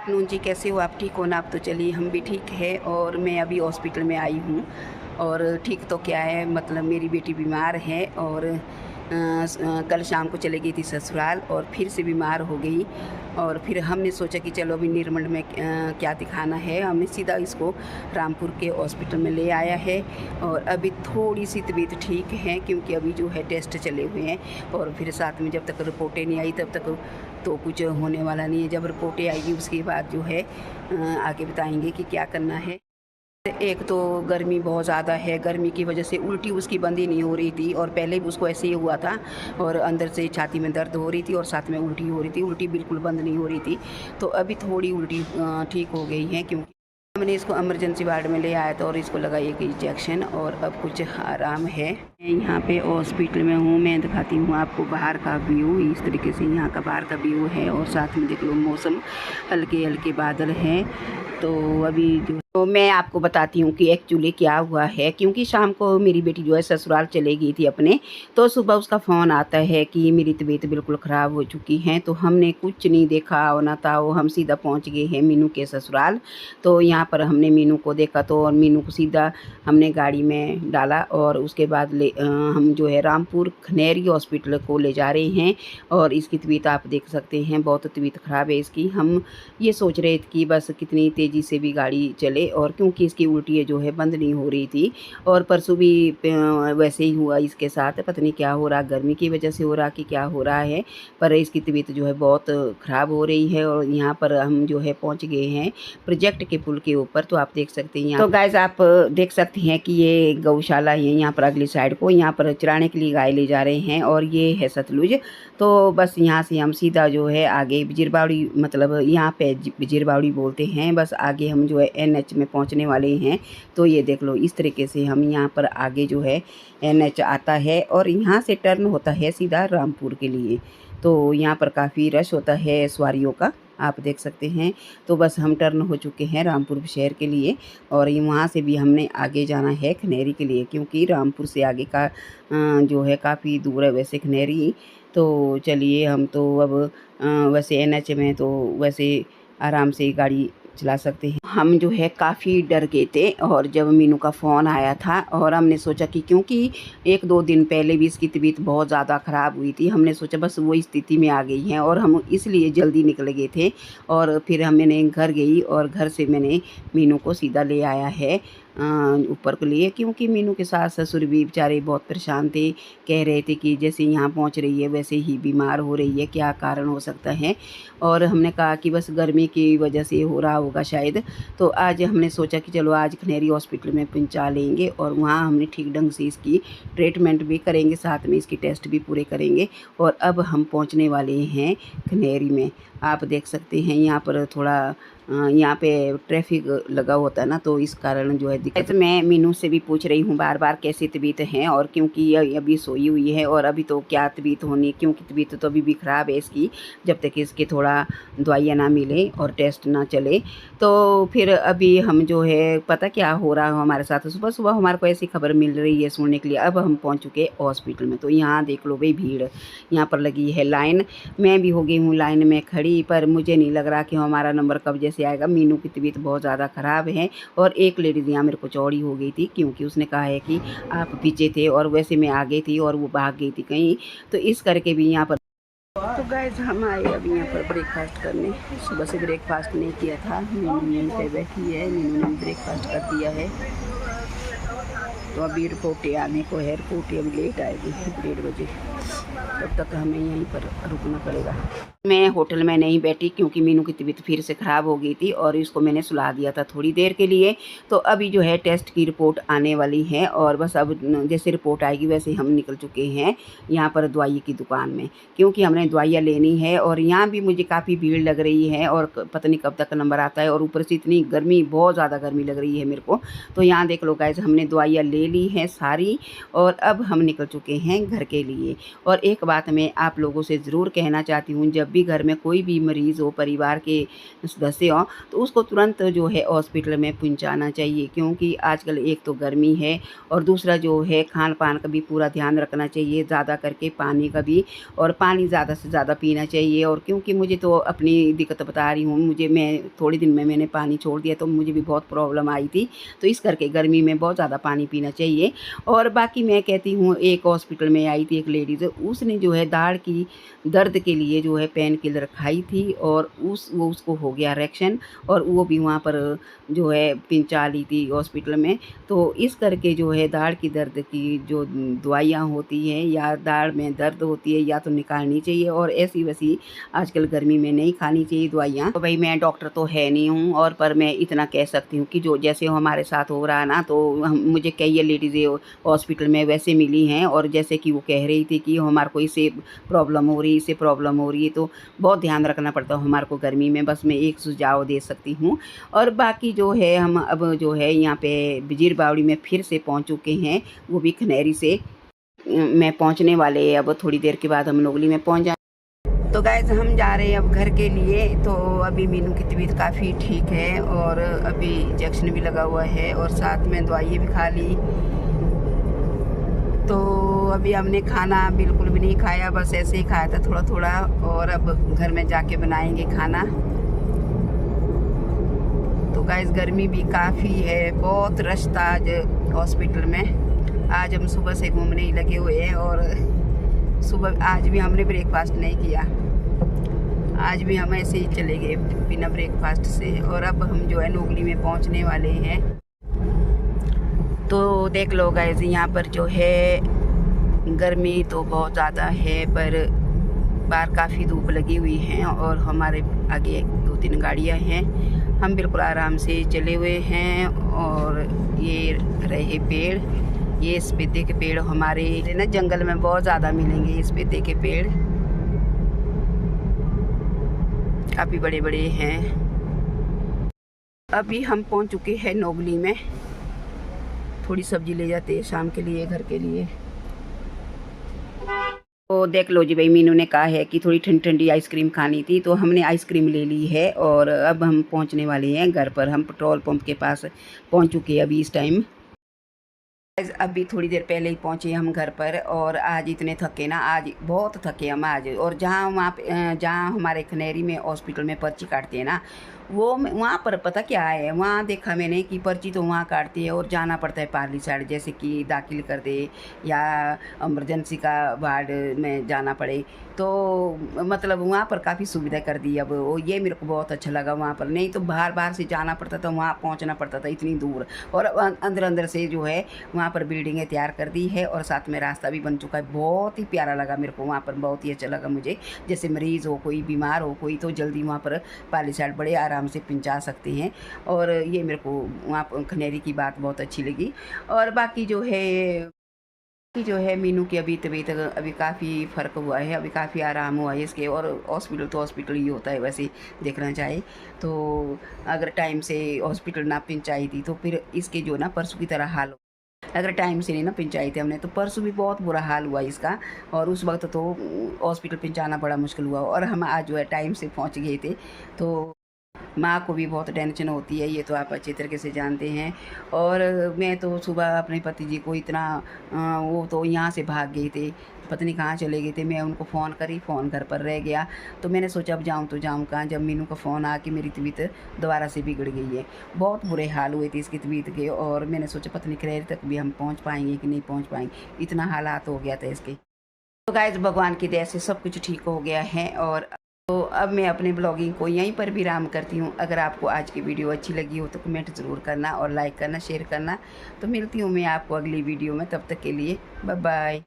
नून जी, कैसे हो आप? ठीक हो ना आप? तो चलिए हम भी ठीक है। और मैं अभी हॉस्पिटल में आई हूँ। और ठीक तो क्या है, मतलब मेरी बेटी बीमार है और कल शाम को चली गई थी ससुराल और फिर से बीमार हो गई। और फिर हमने सोचा कि चलो अभी निर्मंड में क्या दिखाना है। हमने सीधा इसको रामपुर के हॉस्पिटल में ले आया है। और अभी थोड़ी सी तबीयत ठीक है क्योंकि अभी जो है टेस्ट चले हुए हैं। और फिर साथ में जब तक रिपोर्टें नहीं आई तब तक तो कुछ होने वाला नहीं है। जब रिपोर्टें आएगी उसके बाद जो है आगे बताएंगे कि क्या करना है। एक तो गर्मी बहुत ज़्यादा है, गर्मी की वजह से उल्टी उसकी बंद ही नहीं हो रही थी। और पहले भी उसको ऐसे ही हुआ था और अंदर से छाती में दर्द हो रही थी और साथ में उल्टी हो रही थी। उल्टी बिल्कुल बंद नहीं हो रही थी। तो अभी थोड़ी उल्टी ठीक हो गई है क्योंकि हमने इसको इमरजेंसी वार्ड में ले आया था और इसको लगाई एक इंजेक्शन और अब कुछ आराम है। मैं यहाँ पे हॉस्पिटल में हूँ। मैं दिखाती हूँ आपको बाहर का व्यू। इस तरीके से यहाँ का बाहर का व्यू है और साथ में देख लो मौसम, हल्के हल्के बादल हैं। तो अभी जो तो मैं आपको बताती हूँ कि एक्चुअली क्या हुआ है। क्योंकि शाम को मेरी बेटी जो है ससुराल चले गई थी अपने, तो सुबह उसका फ़ोन आता है कि मेरी तबीयत बिल्कुल ख़राब हो चुकी है। तो हमने कुछ नहीं देखा और ना था, वो हम सीधा पहुँच गए हैं मीनू के ससुराल। तो यहाँ पर हमने मीनू को देखा तो और मीनू को सीधा हमने गाड़ी में डाला और उसके बाद हम जो है रामपुर खनेरी हॉस्पिटल को ले जा रहे हैं। और इसकी तबीयत आप देख सकते हैं, बहुत तबीयत ख़राब है इसकी। हम ये सोच रहे थे कि बस कितनी तेज़ी से भी गाड़ी चले, और क्योंकि इसकी उल्टी जो है बंद नहीं हो रही थी। और परसों भी वैसे ही हुआ इसके साथ। पता नहीं क्या हो रहा, गर्मी की वजह से हो रहा कि क्या हो रहा है, पर इसकी तबीयत जो है बहुत ख़राब हो रही है। और यहाँ पर हम जो है पहुँच गए हैं प्रोजेक्ट के पुल के ऊपर। तो आप देख सकते हैं यहाँ तो गाइस आप देख सकते हैं कि ये गौशाला है यहाँ पर, अगली साइड को यहाँ पर चराने के लिए गाय ले जा रहे हैं। और ये है सतलुज। तो बस यहाँ से हम सीधा जो है आगे बिजिरबावड़ी, मतलब यहाँ पे बिजिरबावड़ी बोलते हैं, बस आगे हम जो है NH में पहुँचने वाले हैं। तो ये देख लो इस तरीके से हम यहाँ पर आगे जो है NH आता है और यहाँ से टर्न होता है सीधा रामपुर के लिए। तो यहाँ पर काफ़ी रश होता है सवारियों का, आप देख सकते हैं। तो बस हम टर्न हो चुके हैं रामपुर शहर के लिए। और ये वहाँ से भी हमने आगे जाना है खनेरी के लिए, क्योंकि रामपुर से आगे का जो है काफ़ी दूर है वैसे खनेरी। तो चलिए हम तो अब वैसे NH में तो वैसे आराम से गाड़ी चला सकते हैं। हम जो है काफ़ी डर गए थे और जब मीनू का फ़ोन आया था, और हमने सोचा कि क्योंकि 1-2 दिन पहले भी इसकी तबीयत बहुत ज़्यादा ख़राब हुई थी, हमने सोचा बस वो स्थिति में आ गई है और हम इसलिए जल्दी निकल गए थे। और फिर मैंने घर गई और घर से मैंने मीनू को सीधा ले आया है ऊपर के लिए, क्योंकि मीनू के सास ससुर भी बेचारे बहुत परेशान थे। कह रहे थे कि जैसे यहाँ पहुँच रही है वैसे ही बीमार हो रही है, क्या कारण हो सकता है। और हमने कहा कि बस गर्मी की वजह से हो रहा होगा शायद। तो आज हमने सोचा कि चलो आज खनेरी हॉस्पिटल में पहुंचा लेंगे और वहाँ हमने ठीक ढंग से इसकी ट्रीटमेंट भी करेंगे, साथ में इसकी टेस्ट भी पूरे करेंगे। और अब हम पहुंचने वाले हैं खनेरी में। आप देख सकते हैं यहाँ पर थोड़ा यहाँ पे ट्रैफिक लगा होता है ना, तो इस कारण जो है दिक्कत। मैं मीनू से भी पूछ रही हूँ बार बार कैसी तबीयत है, और क्योंकि ये अभी सोई हुई है और अभी तो क्या तबीयत होनी, क्योंकि तबीयत तो अभी भी ख़राब है इसकी। जब तक इसके थोड़ा दवाइयाँ ना मिले और टेस्ट ना चले तो फिर अभी हम जो है पता क्या हो रहा है हमारे साथ। सुबह सुबह हमारे को ऐसी खबर मिल रही है सुनने के लिए। अब हम पहुँच चुके हॉस्पिटल में। तो यहाँ देख लो भाई, भीड़ यहाँ पर लगी है लाइन। मैं भी हो गई हूँ लाइन में खड़ी, पर मुझे नहीं लग रहा कि हमारा नंबर कब जैसे आएगा। मीनू की तबीयत बहुत ज़्यादा ख़राब है और एक लेडीज़ यहाँ मेरे को चौड़ी हो गई थी, क्योंकि उसने कहा है कि आप पीछे थे और वैसे मैं आगे थी और वो भाग गई थी कहीं। तो इस करके भी यहाँ पर तो गाइस हम आए अभी यहाँ पर ब्रेकफास्ट करने। सुबह से ब्रेकफास्ट नहीं किया था। मीनू यहीं पे बैठी है, मीनू ने ब्रेकफास्ट कर दिया है। तो अभी रिपोर्टें आने को है, रिपोर्टें अभी लेट आएगी 1:30 बजे, तब तक हमें यहीं पर रुकना पड़ेगा। मैं होटल में नहीं बैठी क्योंकि मीनू की तबीयत फिर से ख़राब हो गई थी और इसको मैंने सुला दिया था थोड़ी देर के लिए। तो अभी जो है टेस्ट की रिपोर्ट आने वाली है और बस अब जैसे रिपोर्ट आएगी वैसे हम निकल चुके हैं यहाँ पर दवाई की दुकान में, क्योंकि हमने दवाइयाँ लेनी है। और यहाँ भी मुझे काफ़ी भीड़ लग रही है और पता नहीं कब तक नंबर आता है, और ऊपर से इतनी गर्मी, बहुत ज़्यादा गर्मी लग रही है मेरे को। तो यहाँ देख लो गाइस, हमने दवाइयाँ ले ली हैं सारी और अब हम निकल चुके हैं घर के लिए। और एक बात मैं आप लोगों से ज़रूर कहना चाहती हूँ, जब भी घर में कोई भी मरीज़ हो, परिवार के सदस्य हों, तो उसको तुरंत जो है हॉस्पिटल में पहुँचाना चाहिए, क्योंकि आजकल एक तो गर्मी है और दूसरा जो है खान-पान का भी पूरा ध्यान रखना चाहिए, ज़्यादा करके पानी का भी, और पानी ज़्यादा से ज़्यादा पीना चाहिए। और क्योंकि मुझे तो अपनी दिक्कत बता रही हूँ, मैं थोड़े दिन में मैंने पानी छोड़ दिया तो मुझे भी बहुत प्रॉब्लम आई थी, तो इस करके गर्मी में बहुत ज़्यादा पानी पीना चाहिए। और बाकी मैं कहती हूँ, एक हॉस्पिटल में आई थी एक लेडीज़, उसने जो है दाढ़ की दर्द के लिए जो है पेन किलर खाई थी और वो उसको हो गया रिएक्शन, और वो भी वहाँ पर जो है पिंचा ली थी हॉस्पिटल में। तो इस करके जो है दाढ़ की दर्द की जो दवाइयाँ होती हैं या दाढ़ में दर्द होती है या तो निकालनी चाहिए, और ऐसी वैसी आजकल गर्मी में नहीं खानी चाहिए दवाइयाँ। तो भाई मैं डॉक्टर तो है नहीं हूँ, और पर मैं इतना कह सकती हूँ कि जो जैसे हमारे साथ हो रहा है ना, तो मुझे कई लेडीज़ें हॉस्पिटल में वैसे मिली हैं, और जैसे कि वो कह रही थी कि हमारे को इससे प्रॉब्लम हो रही है, इससे प्रॉब्लम हो रही है, तो बहुत ध्यान रखना पड़ता है हमारे को गर्मी में। बस मैं एक सुझाव दे सकती हूँ। और बाकी जो है हम अब जो है यहाँ पे बिजीर बावड़ी में फिर से पहुँच चुके हैं, वो भी खनेरी से मैं पहुँचने वाले हैं। अब थोड़ी देर के बाद हम नोगली में पहुँच जाएँ। तो गाइस हम जा रहे हैं अब घर के लिए। तो अभी मीनू की तबीयत काफ़ी ठीक है, और अभी इंजेक्शन भी लगा हुआ है, और साथ में दवाइयाँ भी खा ली। तो अभी हमने खाना बिल्कुल भी नहीं खाया, बस ऐसे ही खाया था थोड़ा थोड़ा, और अब घर में जाके बनाएंगे खाना। तो गाइस गर्मी भी काफ़ी है, बहुत रश था आज हॉस्पिटल में। आज हम सुबह से घूमने ही लगे हुए हैं, और सुबह आज भी हमने ब्रेकफास्ट नहीं किया, आज भी हम ऐसे ही चले गए बिना ब्रेकफास्ट से। और अब हम जो है नोगली में पहुंचने वाले हैं। तो देख लो गाइस, यहाँ पर जो है गर्मी तो बहुत ज़्यादा है, पर बाहर काफ़ी धूप लगी हुई है, और हमारे आगे 2-3 गाड़ियाँ हैं। हम बिल्कुल आराम से चले हुए हैं। और ये रहे पेड़, ये स्पीते के पेड़ हमारे ना जंगल में बहुत ज़्यादा मिलेंगे। ये स्पीते के पेड़ काफ़ी बड़े बड़े हैं। अभी हम पहुंच चुके हैं नोगली में। थोड़ी सब्जी ले जाते हैं शाम के लिए, घर के लिए। तो देख लो जी भाई, मीनू ने कहा है कि थोड़ी ठंडी ठंडी आइसक्रीम खानी थी, तो हमने आइसक्रीम ले ली है। और अब हम पहुंचने वाले हैं घर पर। हम पेट्रोल पंप के पास पहुंच चुके हैं अभी इस टाइम। अभी थोड़ी देर पहले ही पहुंचे हम घर पर, और आज इतने थके ना, आज बहुत थके हम आज। और जहाँ हमारे खनेरी में हॉस्पिटल में पर्ची काटते हैं ना, वो वहाँ पर पता क्या है, वहाँ देखा मैंने कि पर्ची तो वहाँ काटती है, और जाना पड़ता है पार्ली साइड, जैसे कि दाखिल कर दे या इमरजेंसी का वार्ड में जाना पड़े। तो मतलब वहाँ पर काफ़ी सुविधा कर दी अब वो, ये मेरे को बहुत अच्छा लगा वहाँ पर। नहीं तो बाहर बाहर से जाना पड़ता था, वहाँ पहुँचना पड़ता था इतनी दूर। और अंदर अंदर से जो है वहाँ पर बिल्डिंगें तैयार कर दी है, और साथ में रास्ता भी बन चुका है। बहुत ही प्यारा लगा मेरे को वहाँ पर, बहुत ही अच्छा लगा मुझे। जैसे मरीज़ हो, कोई बीमार हो कोई, तो जल्दी वहाँ पर पार्ली साइड बड़े आराम से पहुँचा सकते हैं। और ये मेरे को वहाँ खनेरी की बात बहुत अच्छी लगी। और बाकी जो है मीनू की अभी तबीयत अभी काफ़ी फ़र्क हुआ है, अभी काफ़ी आराम हुआ है इसके। और हॉस्पिटल तो हॉस्पिटल ही होता है वैसे देखना चाहे तो। अगर टाइम से हॉस्पिटल ना पहुँचाई थी तो फिर इसके जो ना परसों की तरह हाल, अगर टाइम से नहीं ना पहुँचाई थी हमने, तो परसों भी बहुत बुरा हाल हुआ इसका। और उस वक्त तो हॉस्पिटल पहुँचाना बड़ा मुश्किल हुआ, और हम आज जो है टाइम से पहुँच गए थे। तो माँ को भी बहुत टेंशन होती है, ये तो आप अच्छी तरीके से जानते हैं। और मैं तो सुबह अपने पति जी को इतना वो तो यहाँ से भाग गए थे, पता नहीं कहाँ चले गए थे। मैं उनको फ़ोन करी, फ़ोन घर पर रह गया। तो मैंने सोचा अब जाऊँ तो जाऊँ कहाँ, जब मीनू का फ़ोन आ कि मेरी तबीयत दोबारा से बिगड़ गई है, बहुत बुरे हाल हुए थे इसकी तबीयत के। और मैंने सोचा पता नहीं खनेरी तक भी हम पहुँच पाएंगे कि नहीं पहुँच पाएंगे, इतना हालात हो गया था इसके। तो गाइस भगवान की दया से सब कुछ ठीक हो गया है। और तो अब मैं अपने ब्लॉगिंग को यहीं पर विराम करती हूँ। अगर आपको आज की वीडियो अच्छी लगी हो तो कमेंट ज़रूर करना, और लाइक करना, शेयर करना। तो मिलती हूँ मैं आपको अगली वीडियो में, तब तक के लिए बाय बाय।